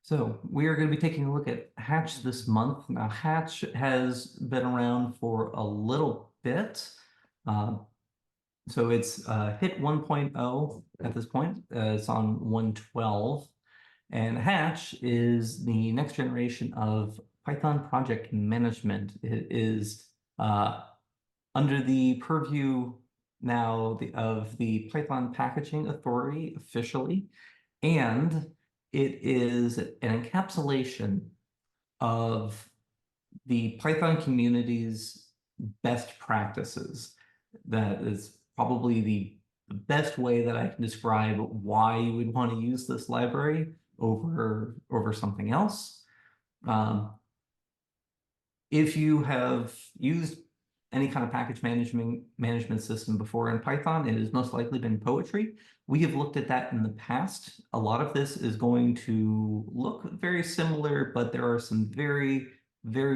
So we are going to be taking a look at Hatch this month. Now, Hatch has been around for a little bit. Uh, so it's hit 1.0 at this point. It's on 112. And Hatch is the next generation of Python project management. It is under the purview now of the Python Packaging Authority officially, and it is an encapsulation of the Python community's best practices. That is probably the best way that I can describe why you would want to use this library over something else. Um, if you have used any kind of package management system before in Python, it has most likely been Poetry. We have looked at that in the past. A lot of this is going to look very similar, but there are some very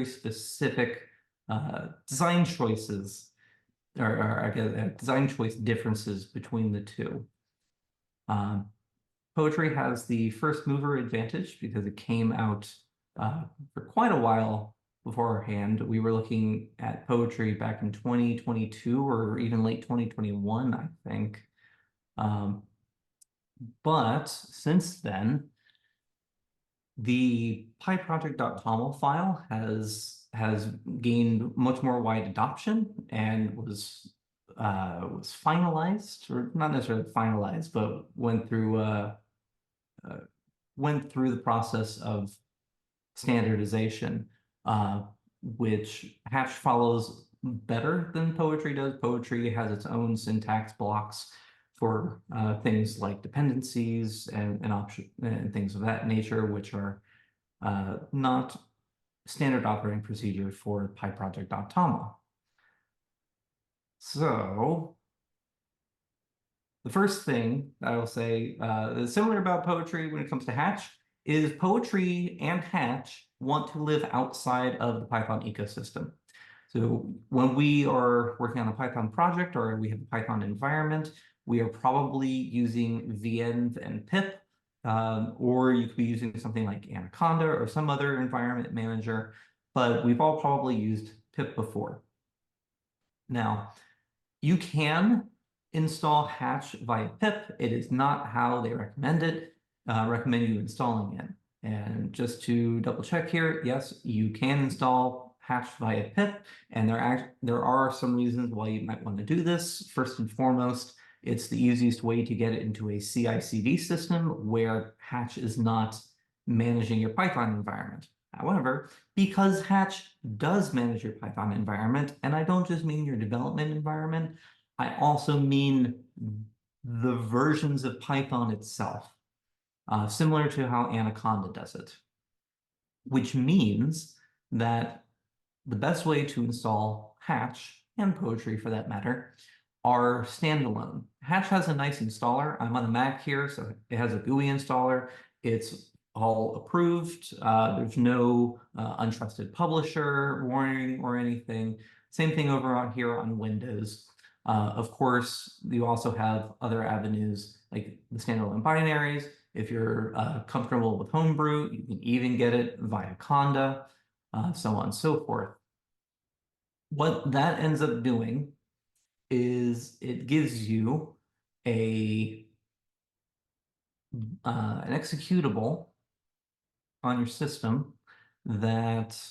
specific design choices or I guess, design choice differences between the two. Um, Poetry has the first mover advantage because it came out for quite a while beforehand. We were looking at Poetry back in 2022 or even late 2021, I think. Um, but since then, the pyproject.toml file has gained much more wide adoption and was finalized, or not necessarily finalized, but uh, went through the process of standardization, which Hatch follows better than Poetry does. Poetry has its own syntax blocks for things like dependencies and option and things of that nature, which are not standard operating procedure for PyProject.toml. So the first thing that I will say that's similar about Poetry when it comes to Hatch is Poetry and Hatch want to live outside of the Python ecosystem. So when we are working on a Python project or we have a Python environment, we are probably using venv and pip, or you could be using something like Anaconda or some other environment manager, but we've all probably used pip before. Now, you can install Hatch via pip. It is not how they recommend it, recommend you installing it. And just to double check here, yes, you can install Hatch via pip, and there are some reasons why you might want to do this. First and foremost, it's the easiest way to get it into a CI/CD system where Hatch is not managing your Python environment. However, because Hatch does manage your Python environment, and I don't just mean your development environment, I also mean the versions of Python itself, similar to how Anaconda does it, which means that the best way to install Hatch, and Poetry for that matter, are standalone. Hatch has a nice installer. I'm on a Mac here, so it has a GUI installer. It's all approved. There's no untrusted publisher warning or anything. Same thing over on here on Windows. Of course, you also have other avenues like the standalone binaries. If you're comfortable with Homebrew, you can even get it via Conda, so on and so forth. What that ends up doing is it gives you a an executable on your system that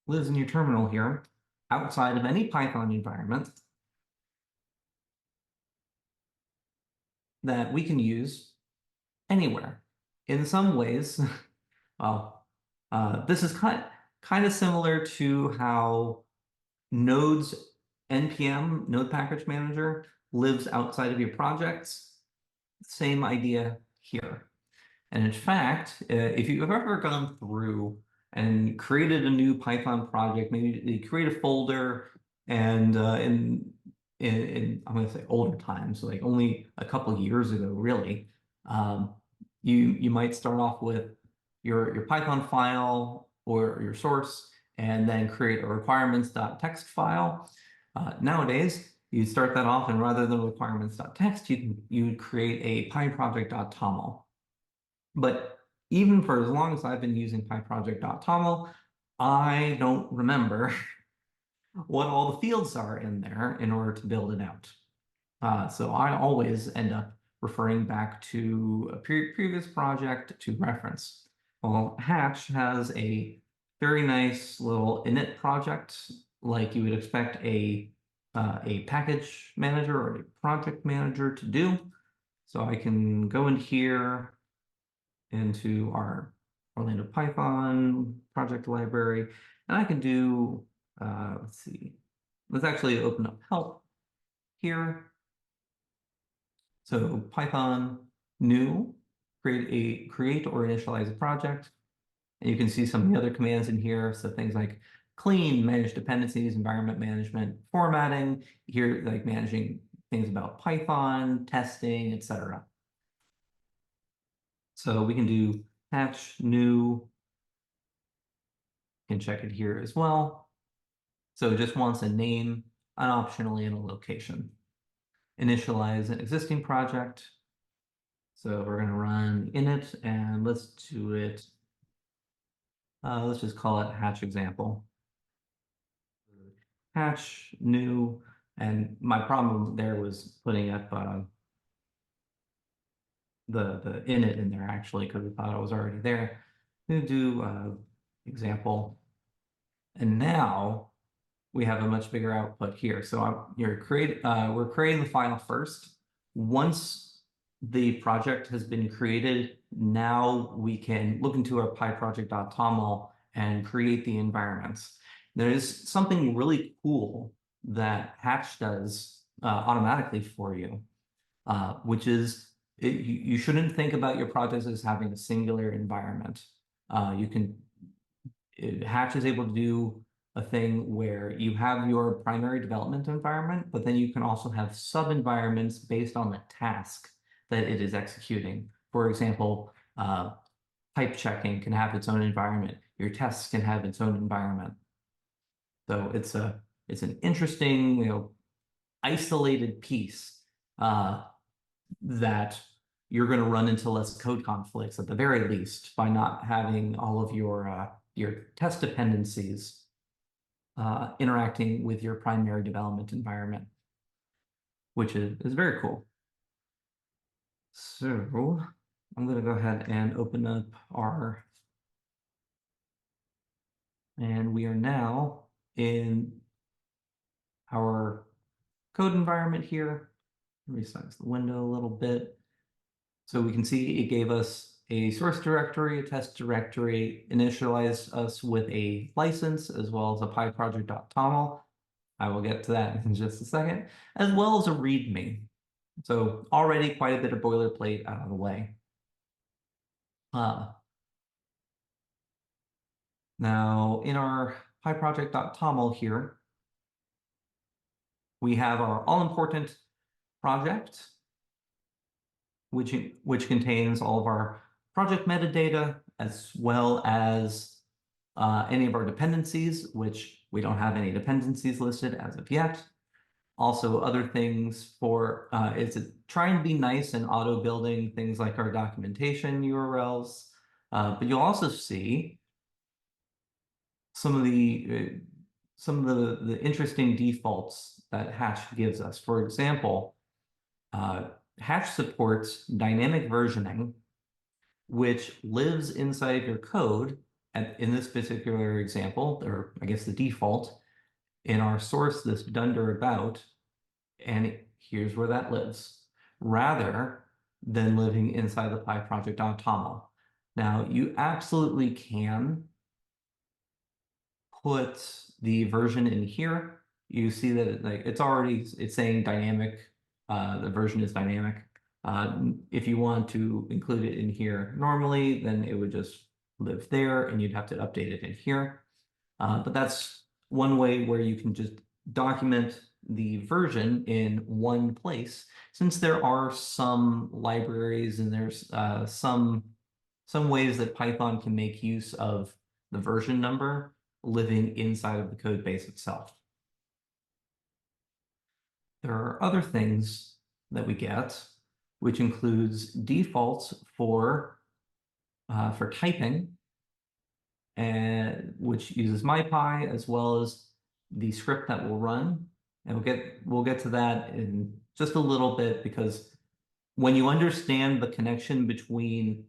lives in your terminal here outside of any Python environment that we can use anywhere. In some ways, well, this is kind of similar to how Node's NPM, Node Package Manager, lives outside of your projects. Same idea here. And in fact, if you've ever gone through and created a new Python project, maybe you create a folder and in I'm going to say older times, so like only a couple of years ago, really, um, you might start off with your Python file or your source, and then create a requirements.txt file. Nowadays, you start that off, and rather than requirements.txt, you would create a pyproject.toml. But even for as long as I've been using PyProject.toml, I don't remember what all the fields are in there in order to build it out. So I always end up referring back to a previous project to reference. Well, Hatch has a very nice little init project, like you would expect a package manager or a project manager to do. So I can go in here into our Orlando Python project library, and I can do, let's see, let's actually open up help here. So Python new, create or initialize a project. And you can see some of the other commands in here. So things like clean, manage dependencies, environment management, formatting, here like managing things about Python, testing, etc. So we can do patch new, can check it here as well. So it just wants a name, and optionally in a location. Initialize an existing project. So we're going to run init and let's do it. Let's just call it hatch example. Hatch new, and my problem there was putting up the init in there actually because we thought it was already there. We do example, and now we have a much bigger output here. So we're creating the file first. Once the project has been created, now we can look into our pyproject.toml and create the environments. There's something really cool that Hatch does automatically for you, which is you shouldn't think about your projects as having a singular environment. You can Hatch is able to do a thing where you have your primary development environment, but then you can also have sub-environments based on the task that it is executing. For example, pipe checking can have its own environment. Your tests can have its own environment. So it's an interesting, isolated piece that you're going to run into less code conflicts at the very least by not having all of your test dependencies interacting with your primary development environment, which is very cool. So I'm going to go ahead and open up and we are now in our code environment here. Resize the window a little bit. So we can see it gave us a source directory, a test directory, initialized us with a license, as well as a pyproject.toml. I will get to that in just a second, as well as a README. So already quite a bit of boilerplate out of the way. Now in our pyproject.toml here, we have our all-important project, which contains all of our project metadata, as well as any of our dependencies, which we don't have any dependencies listed as of yet. Also, other things for it's trying to be nice and auto building things like our documentation URLs. But you'll also see some of the interesting defaults that Hatch gives us. For example, Hatch supports dynamic versioning, which lives inside of your code. And in this particular example, or I guess the default, in our source, this dunder about, and here's where that lives, rather than living inside the pyproject.toml. Now, you absolutely can put the version in here. You see that it's saying dynamic. The version is dynamic. If you want to include it in here normally, then it would just live there and you'd have to update it in here. But that's one way where you can just document the version in one place, since there are some libraries and there's some ways that Python can make use of the version number living inside of the code base itself. There are other things that we get, which includes defaults for for typing, and which uses MyPy as well as the script that will run. And we'll get to that in just a little bit, because when you understand the connection between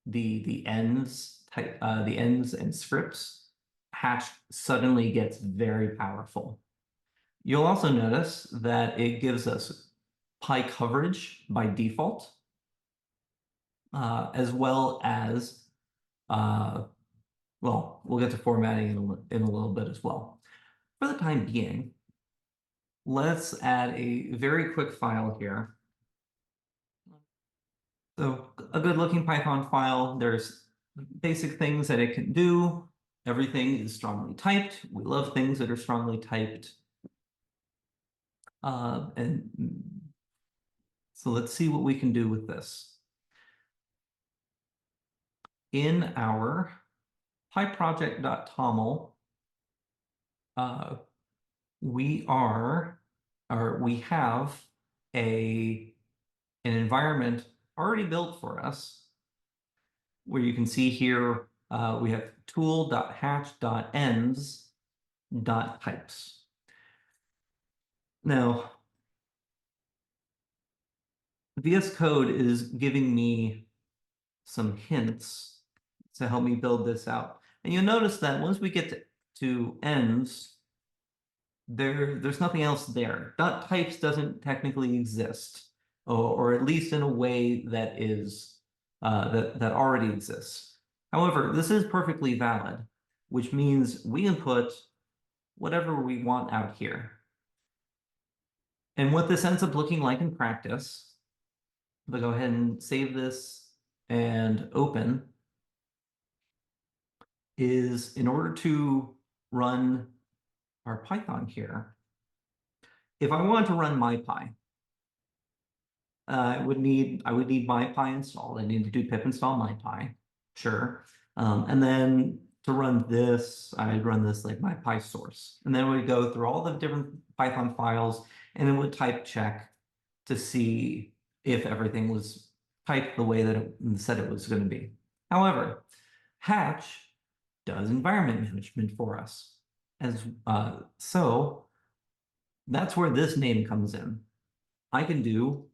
the ends type the ends and scripts, Hatch suddenly gets very powerful. You'll also notice that it gives us Pi coverage by default, as well as well, we'll get to formatting in a little bit as well. For the time being, let's add a very quick file here. So a good looking Python file, there's basic things that it can do. Everything is strongly typed. We love things that are strongly typed. And so let's see what we can do with this. In our pyproject.toml, we have an environment already built for us, where you can see here we have tool.hatch.ends.types. Now, VS Code is giving me some hints to help me build this out. And you'll notice that once we get to ends, there's nothing else there. .types doesn't technically exist, or at least in a way that is that already exists. However, this is perfectly valid, which means we can put whatever we want out here. And what this ends up looking like in practice, if I go ahead and save this and open, is in order to run our Python here, if I wanted to run MyPy, I would need MyPy installed. I need to do pip install MyPy, sure. And then to run this, I'd run this like MyPy source. And then we'd go through all the different Python files, and then would type check to see if everything was typed the way that it said it was going to be. However, Hatch does environment management for us. So that's where this name comes in. I can do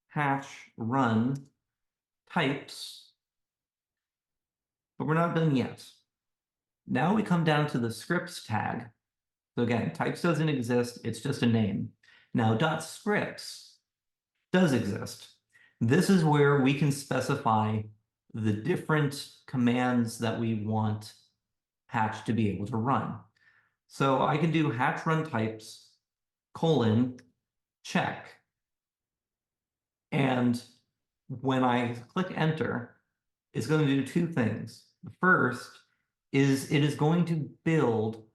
hatch run types, but we're not done yet. Now we come down to the scripts tag. So again, types doesn't exist, it's just a name. Now .scripts does exist. This is where we can specify the different commands that we want Hatch to be able to run. So I can do hatch run types, check. And when I click enter, it's going to do two things. The first is it is going to build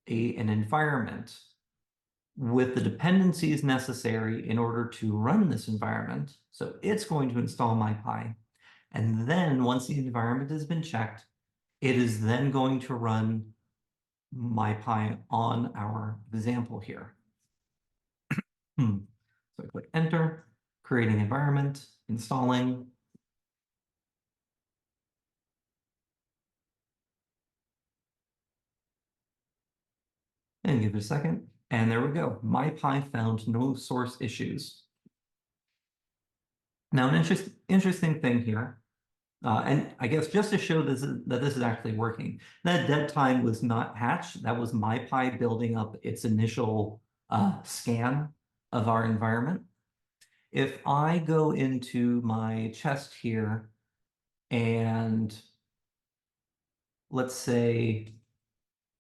an environment with the dependencies necessary in order to run this environment. So it's going to install MyPy. And then once the environment has been checked, it is then going to run MyPy on our example here. So I click enter, creating environment, installing. And give it a second. And there we go. MyPy found no source issues. Now, an interesting thing here, and I guess just to show that this is actually working, that dead time was not Hatch. That was MyPy building up its initial scan of our environment. If I go into my chest here and let's say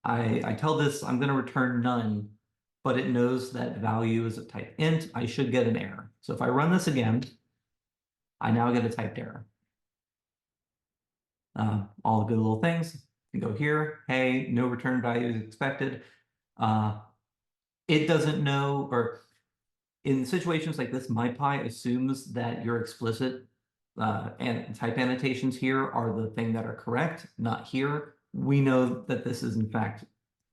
I tell this I'm going to return none, but it knows that value is a type int, I should get an error. So if I run this again, I now get a typed error. All the good little things can go here. Hey, no return value is expected. It doesn't know, or in situations like this, MyPy assumes that your explicit and type annotations here are the thing that are correct, not here. We know that this is in fact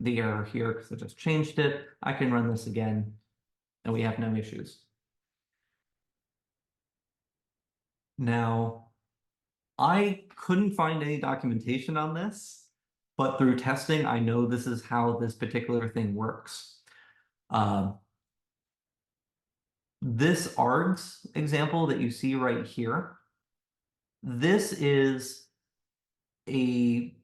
the error here because I just changed it. I can run this again and we have no issues. Now, I couldn't find any documentation on this, but through testing, I know this is how this particular thing works. Uh, this ARGS example that you see right here, this is a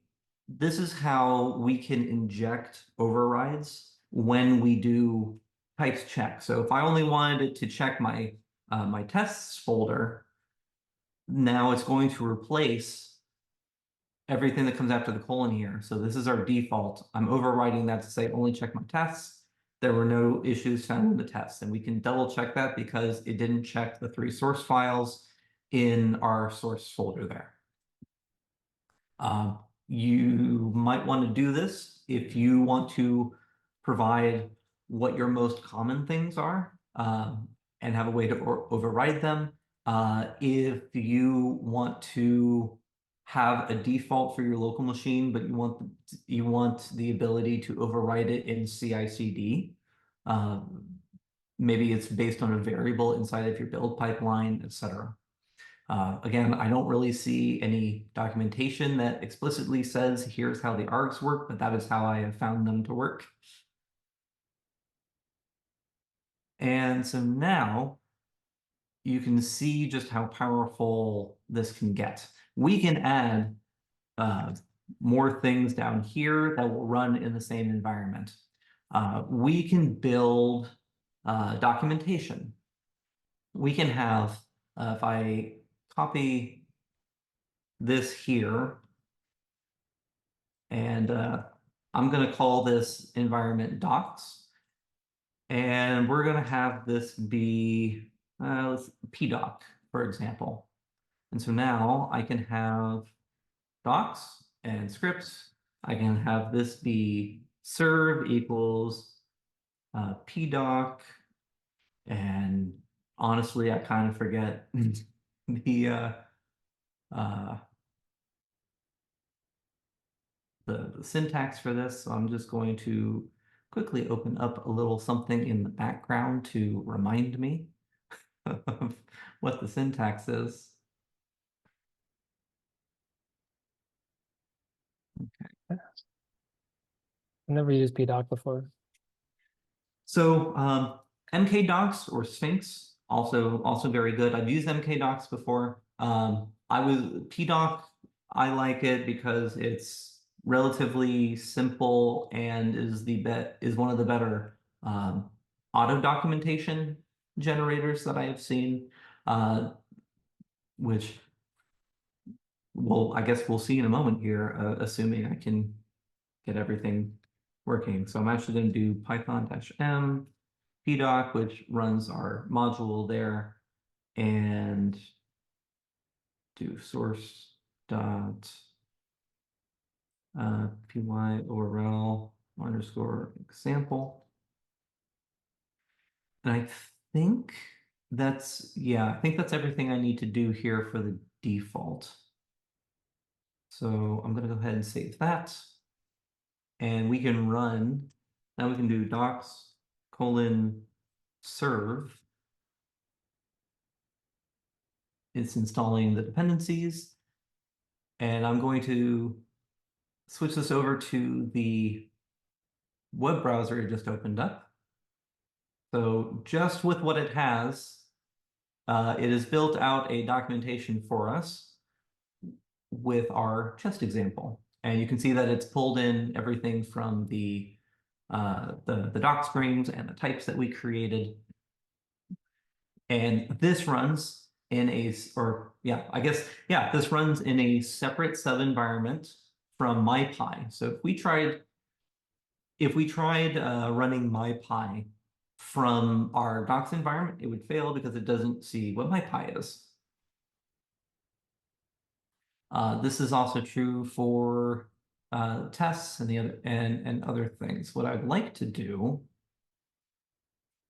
this is how we can inject overrides when we do types check. So if I only wanted it to check my tests folder, now it's going to replace everything that comes after the colon here. So this is our default. I'm overriding that to say only check my tests. There were no issues found in the tests, and we can double check that because it didn't check the 3 source files in our source folder there. You might want to do this if you want to provide what your most common things are, and have a way to override them. If you want to have a default for your local machine, but you want the ability to override it in CI/CD. Maybe it's based on a variable inside of your build pipeline, etc. Again, I don't really see any documentation that explicitly says here's how the args work, but that is how I have found them to work. And so now you can see just how powerful this can get. We can add more things down here that will run in the same environment. We can build documentation. We can have, if I copy this here, and I'm going to call this environment docs. And we're going to have this be pdoc, for example. And so now I can have docs and scripts. I can have this be serve equals pdoc. And honestly, I kind of forget the uh, the syntax for this. So I'm just going to quickly open up a little something in the background to remind me of what the syntax is. I've never used pdoc before. So mkdocs or Sphinx also very good. I've used mkdocs before. I was pdoc. I like it because it's relatively simple and is one of the better auto documentation generators that I have seen. Which I guess we'll see in a moment here, assuming I can get everything working. So I'm actually going to do python-m pdoc, which runs our module there, and do source dot py orl underscore example. And I think I think that's everything I need to do here for the default. So I'm going to go ahead and save that. And we can run, now we can do docs colon serve. It's installing the dependencies. And I'm going to switch this over to the web browser it just opened up. So just with what it has, it has built out a documentation for us with our chest example. And you can see that it's pulled in everything from the doc strings and the types that we created. And this runs in this runs in a separate sub-environment from MyPy. So if we tried running MyPy from our docs environment, it would fail because it doesn't see what MyPy is. This is also true for tests and other things. What I'd like to do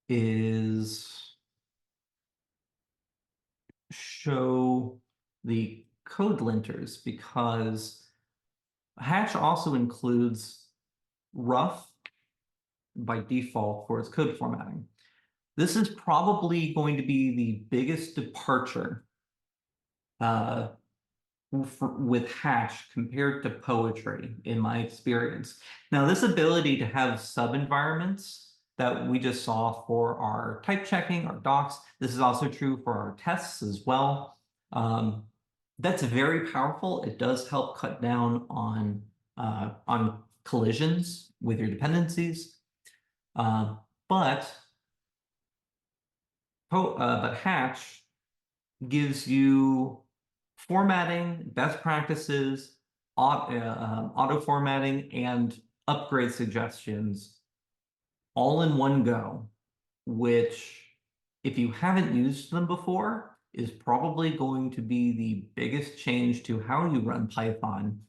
is show the code linters, because Hatch also includes rough by default for its code formatting. This is probably going to be the biggest departure with hatch compared to poetry in my experience. Now, this ability to have sub-environments that we just saw for our type checking, our docs, this is also true for our tests as well. That's very powerful. It does help cut down on collisions with your dependencies. But Hatch gives you formatting, best practices, auto formatting, and upgrade suggestions all in one go, which, if you haven't used them before, is probably going to be the biggest change to how you run Python,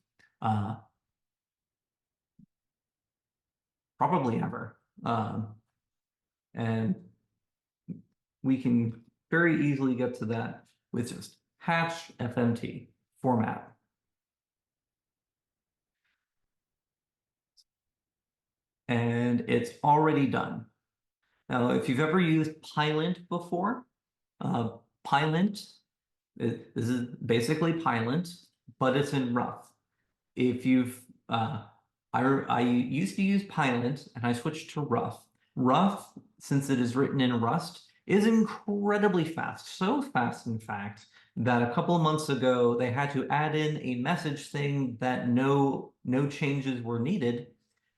probably ever. And we can very easily get to that with just hatch fmt format. And it's already done. Now, if you've ever used Pylint before, Pylint, this is basically Pylint, but it's in rough. If you've, I used to use Pylint and I switched to rough. Rough, since it is written in Rust, is incredibly fast. So fast, in fact, that a couple of months ago they had to add in a message saying that no changes were needed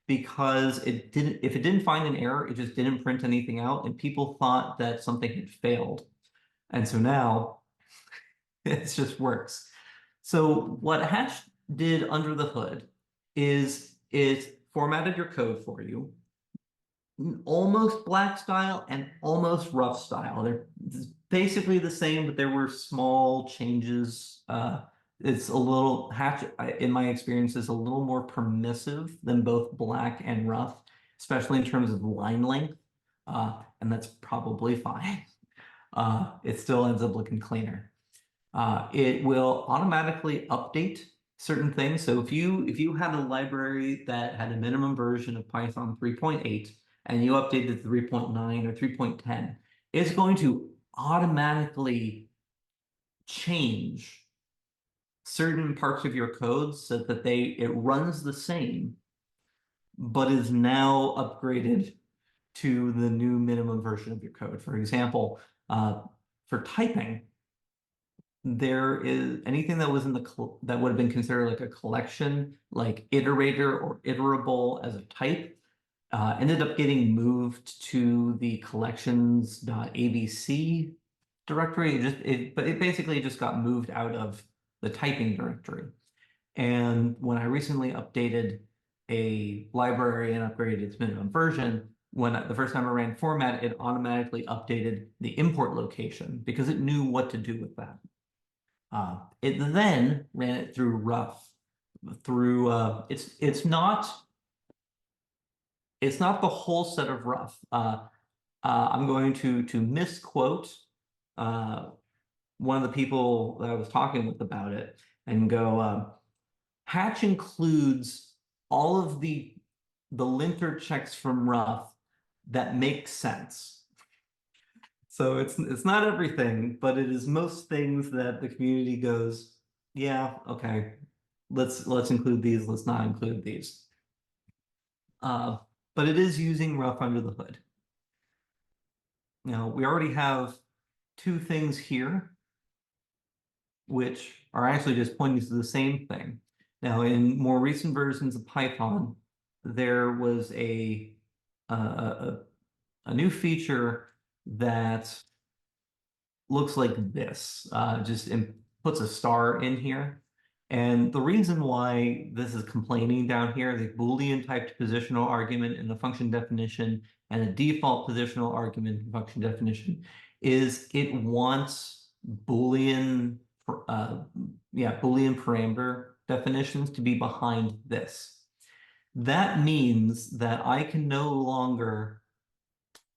because it didn't, if it didn't find an error, it just didn't print anything out, and people thought that something had failed. And so now it just works. So what Hatch did under the hood is it formatted your code for you, almost black style and almost rough style. They're basically the same, but there were small changes. It's a little, Hatch, in my experience, is a little more permissive than both black and rough, especially in terms of line length. And that's probably fine. It still ends up looking cleaner. It will automatically update certain things. So if you had a library that had a minimum version of Python 3.8 and you updated 3.9 or 3.10, it's going to automatically change certain parts of your code so that it runs the same, but is now upgraded to the new minimum version of your code. For example, for typing, there is anything that was in that would have been considered like a collection, like iterator or iterable as a type, ended up getting moved to the collections.abc directory. But it basically just got moved out of the typing directory. And when I recently updated a library and upgraded its minimum version, the first time I ran format, it automatically updated the import location because it knew what to do with that. It then ran it through rough, it's not the whole set of rough. I'm going to misquote one of the people that I was talking with about it and go, Hatch includes all of the linter checks from rough that make sense. So it's not everything, but it is most things that the community goes, yeah, okay, let's include these, let's not include these. But it is using rough under the hood. Now, we already have two things here, which are actually just pointing to the same thing. Now, in more recent versions of Python, there was a new feature that looks like this, just puts a star in here. And the reason why this is complaining down here, the Boolean typed positional argument in the function definition and the default positional argument in function definition, is it wants Boolean parameter definitions to be behind this. That means that I can no longer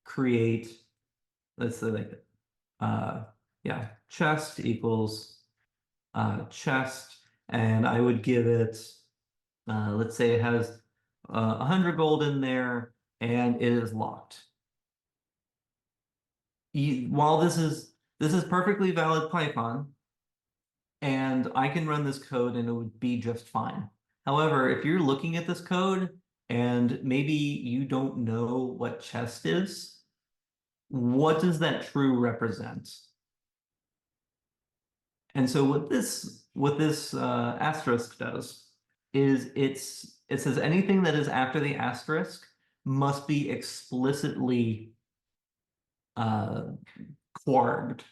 create, let's say like chest equals chest, and I would give it, let's say it has 100 gold in there and it is locked. While this is perfectly valid Python, and I can run this code and it would be just fine. However, if you're looking at this code and maybe you don't know what chest is, what does that true represent? And so what this asterisk does is it says anything that is after the asterisk must be explicitly uh, quarked.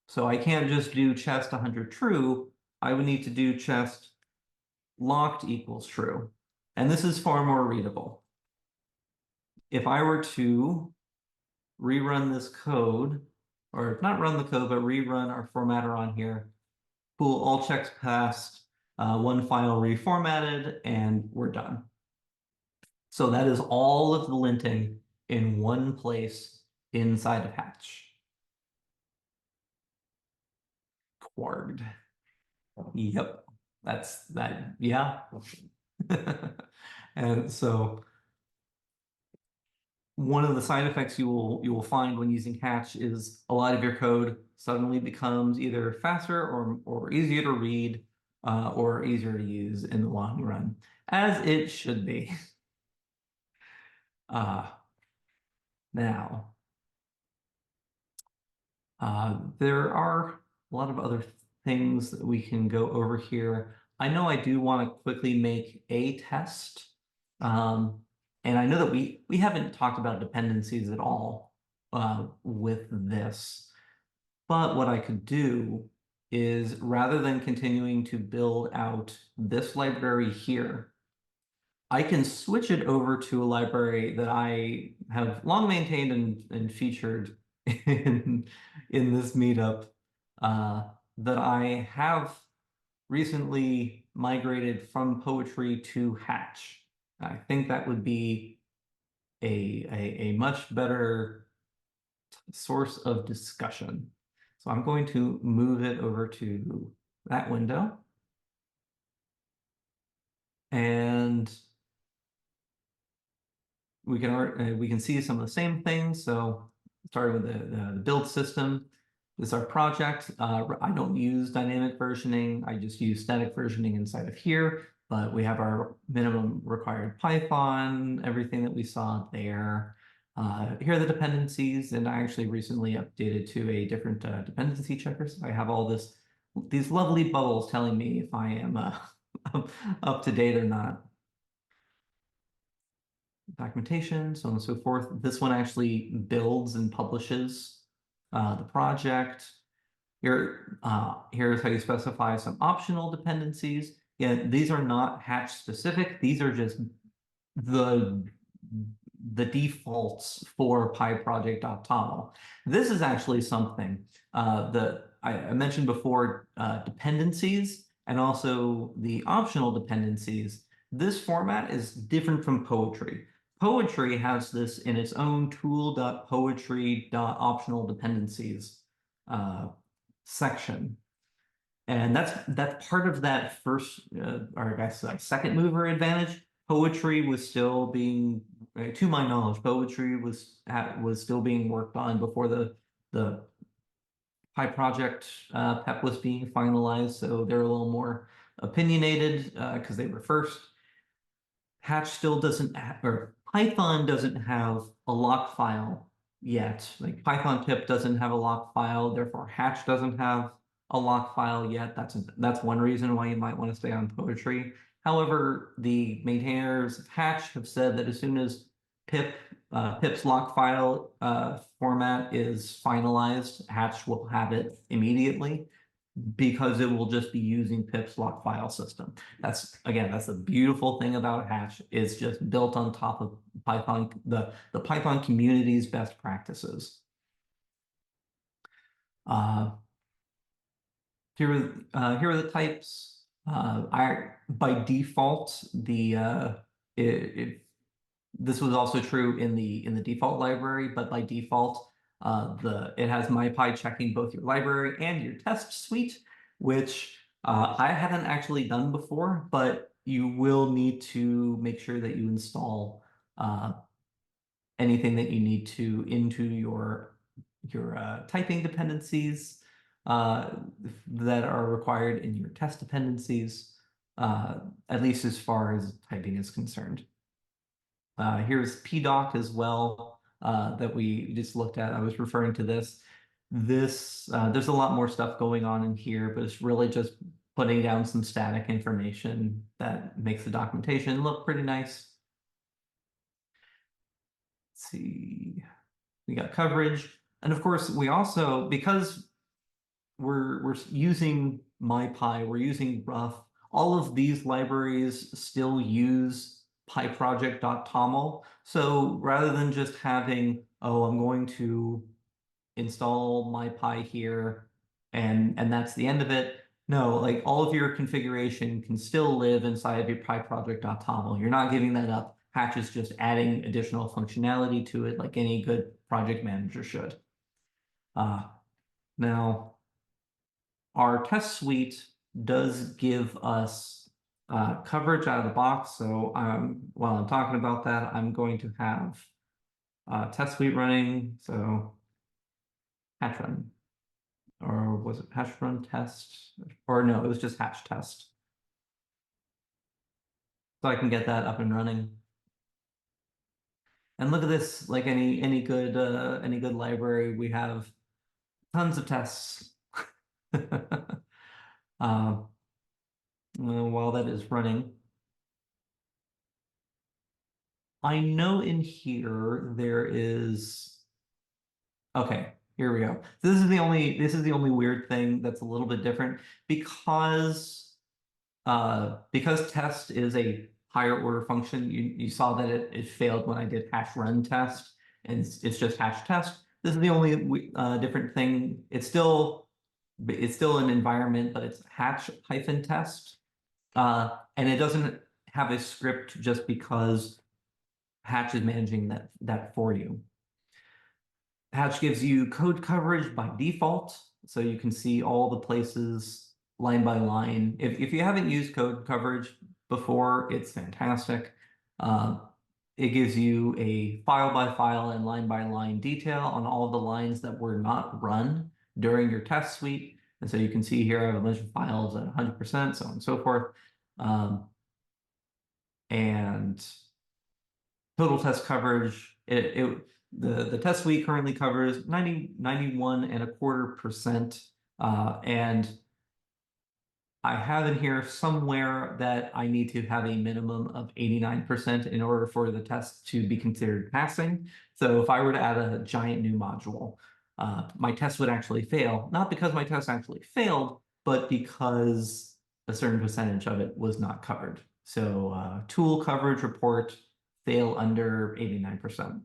So I can't just do chest 100 true. I would need to do chest locked equals true. And this is far more readable. If I were to rerun this code, or not run the code, but rerun our formatter on here, cool, all checks passed, one file reformatted, and we're done. So that is all of the linting in one place inside of Hatch. Quarged. Yep, that's that. Yeah. And so one of the side effects you will find when using Hatch is a lot of your code suddenly becomes either faster or easier to read or easier to use in the long run, as it should be. Uh, now, there are a lot of other things that we can go over here. I know I do want to quickly make a test. And I know that we haven't talked about dependencies at all with this. But what I could do is rather than continuing to build out this library here, I can switch it over to a library that I have long maintained and featured in this meetup that I have recently migrated from poetry to Hatch. I think that would be a much better source of discussion. So I'm going to move it over to that window. And we can see some of the same things. So starting with the build system, this is our project. I don't use dynamic versioning. I just use static versioning inside of here. But we have our minimum required Python, everything that we saw there. Here are the dependencies, and I actually recently updated to a different dependency checker. So I have all these lovely bubbles telling me if I am up to date or not. Documentation, so on and so forth. This one actually builds and publishes the project. Here's how you specify some optional dependencies. Yeah, these are not Hatch specific. These are just the the defaults for PyProject.toml. This is actually something that I mentioned before, dependencies and also the optional dependencies. This format is different from poetry. Poetry has this in its own tool.poetry.optional dependencies section. And that's part of that first, or I guess second mover advantage. Poetry was still being, to my knowledge, poetry was still being worked on before the Pi project PEP was being finalized. So they're a little more opinionated because they were first. Hatch still doesn't or Python doesn't have a lock file yet. Like Python pip doesn't have a lock file, therefore Hatch doesn't have a lock file yet. That's one reason why you might want to stay on Poetry. However, the maintainers of Hatch have said that as soon as pip's lock file format is finalized, Hatch will have it immediately because it will just be using pip's lock file system. That's the beautiful thing about Hatch. It's just built on top of Python, the Python community's best practices. Uh, here are the types. By default, this was also true in the default library, but by default, it has MyPy checking both your library and your test suite, which I haven't actually done before, but you will need to make sure that you install anything that you need to into your typing dependencies. that are required in your test dependencies, at least as far as typing is concerned. Here's pdoc as well, that we just looked at. I was referring to this. There's a lot more stuff going on in here, but it's really just putting down some static information that makes the documentation look pretty nice. Let's see, we got coverage. And of course, we also, because we're using MyPy, we're using Rough, all of these libraries still use pyproject.toml. So rather than just having, oh, I'm going to install MyPy here and that's the end of it. No, like all of your configuration can still live inside of your pyproject.toml. You're not giving that up. Hatch is just adding additional functionality to it like any good project manager should. Now, our test suite does give us coverage out of the box. So while I'm talking about that, I'm going to have test suite running. So hatch run, or was it hatch run test? Or no, it was just hatch test. So I can get that up and running. And look at this, like any good library, we have tons of tests. While that is running, I know in here there is, okay, here we go. This is the only weird thing that's a little bit different because test is a higher order function. You saw that it failed when I did hash run test, and it's just hash test. This is the only different thing. It's still an environment, but it's hatch hyphen test. And it doesn't have a script just because Hatch is managing that for you. Hatch gives you code coverage by default, so you can see all the places line by line. If you haven't used code coverage before, it's fantastic. It gives you a file by file and line by line detail on all the lines that were not run during your test suite. And so you can see here I have a bunch of files at 100%, so on and so forth. And total test coverage, the test suite currently covers 91.25%. And I have in here somewhere that I need to have a minimum of 89% in order for the test to be considered passing. So if I were to add a giant new module, my test would actually fail, not because my test actually failed, but because a certain percentage of it was not covered. So tool coverage report fail under 89%.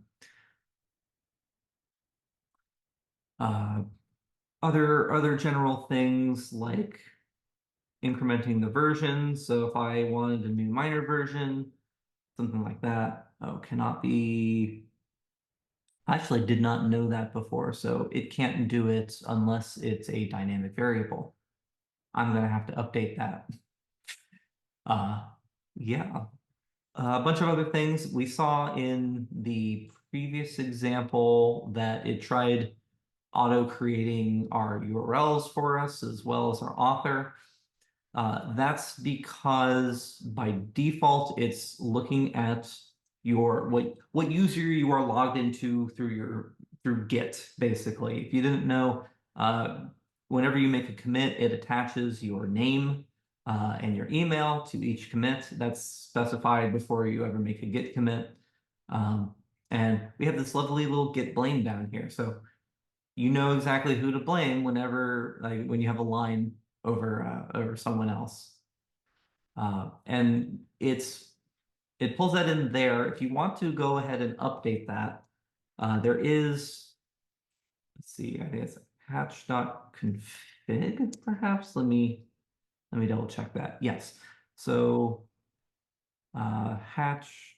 Other general things like incrementing the version. So if I wanted a new minor version, something like that, oh, cannot be. I actually did not know that before, so it can't do it unless it's a dynamic variable. I'm gonna have to update that. Yeah. A bunch of other things we saw in the previous example that it tried auto creating our URLs for us as well as our author. That's because by default, it's looking at what user you are logged into through Git, basically. If you didn't know, whenever you make a commit, it attaches your name and your email to each commit. That's specified before you ever make a Git commit. And we have this lovely little Git blame down here. So you know exactly who to blame whenever, like when you have a line over someone else. And it pulls that in there. If you want to go ahead and update that, there is, let's see, I think it's hatch.config, perhaps. Let me double check that. Yes. So hatch,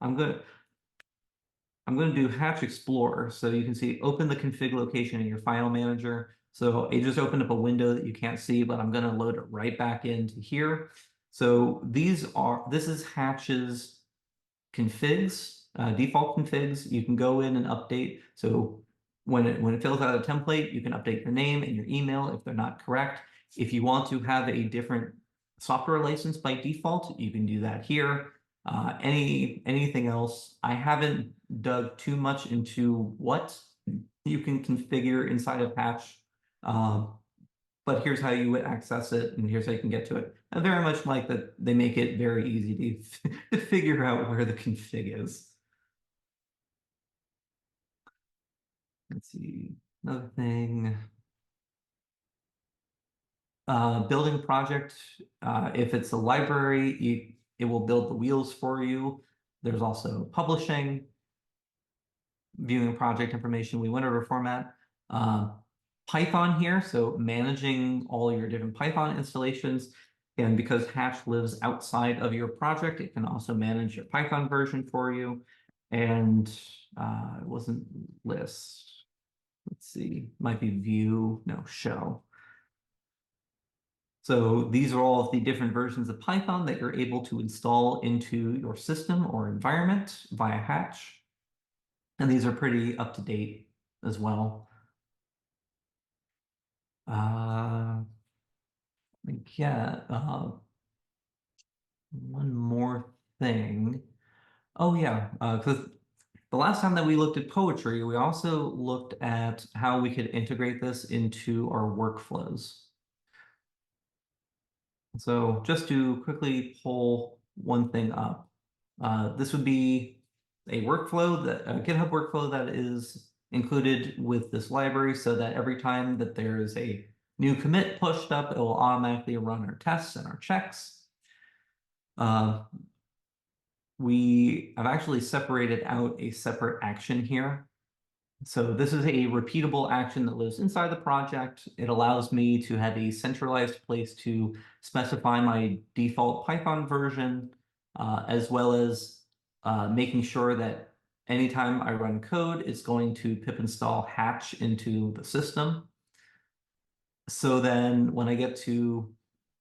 I'm going to do Hatch Explorer. So you can see open the config location in your file manager. So it just opened up a window that you can't see, but I'm going to load it right back into here. So this is Hatch's configs, default configs. You can go in and update. So when it fills out a template, you can update your name and your email if they're not correct. If you want to have a different software license by default, you can do that here. Anything else, I haven't dug too much into what you can configure inside of Patch. But here's how you would access it, and here's how you can get to it. I very much like that they make it very easy to figure out where the config is. Let's see, another thing. Building project, if it's a library, it will build the wheels for you. There's also publishing, viewing project information. We went over format. Python here, so managing all your different Python installations. And because Hatch lives outside of your project, it can also manage your Python version for you. And it wasn't list. Let's see, might be view, no, show. So these are all of the different versions of Python that you're able to install into your system or environment via Hatch. And these are pretty up to date as well. Yeah, one more thing. Oh yeah, because the last time that we looked at poetry, we also looked at how we could integrate this into our workflows. So just to quickly pull one thing up, this would be a workflow, a GitHub workflow that is included with this library so that every time that there is a new commit pushed up, it will automatically run our tests and our checks. We have actually separated out a separate action here. So this is a repeatable action that lives inside the project. It allows me to have a centralized place to specify my default Python version, as well as making sure that anytime I run code, it's going to pip install Hatch into the system. So then when I get to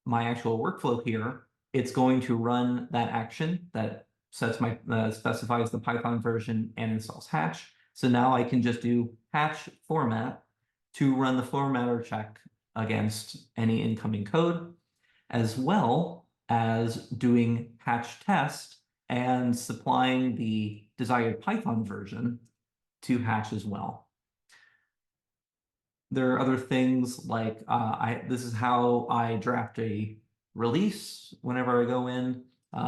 my actual workflow here, it's going to run that action that specifies the Python version and installs Hatch. So now I can just do Hatch format to run the formatter check against any incoming code, as well as doing Hatch test and supplying the desired Python version to Hatch as well. There are other things like this is how I draft a release whenever I go in.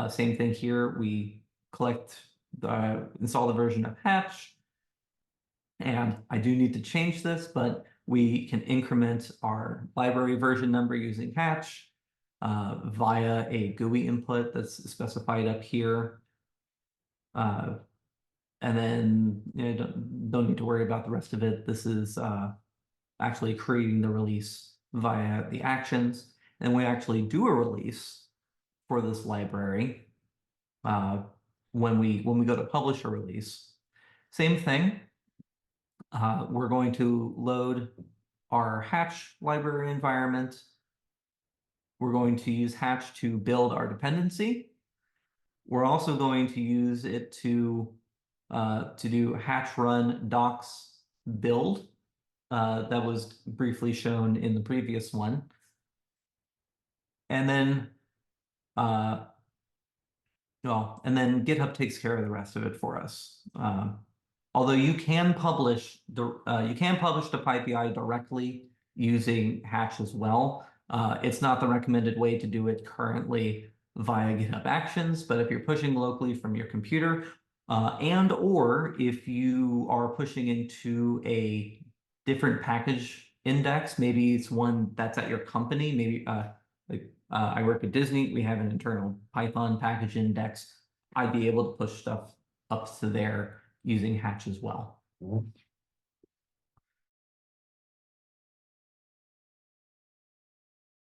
Same thing here. We install the version of Hatch. And I do need to change this, but we can increment our library version number using Hatch via a GUI input that's specified up here. And then don't need to worry about the rest of it. This is actually creating the release via the actions. And we actually do a release for this library when we go to publish a release. Same thing. We're going to load our Hatch library environment. We're going to use Hatch to build our dependency. We're also going to use it to do Hatch run docs build. That was briefly shown in the previous one. And then GitHub takes care of the rest of it for us. Although you can publish the PyPI directly using Hatch as well. It's not the recommended way to do it currently via GitHub Actions, but if you're pushing locally from your computer, and or if you are pushing into a different package index, maybe it's one that's at your company, maybe I work at Disney, we have an internal Python package index. I'd be able to push stuff up to there using Hatch as well.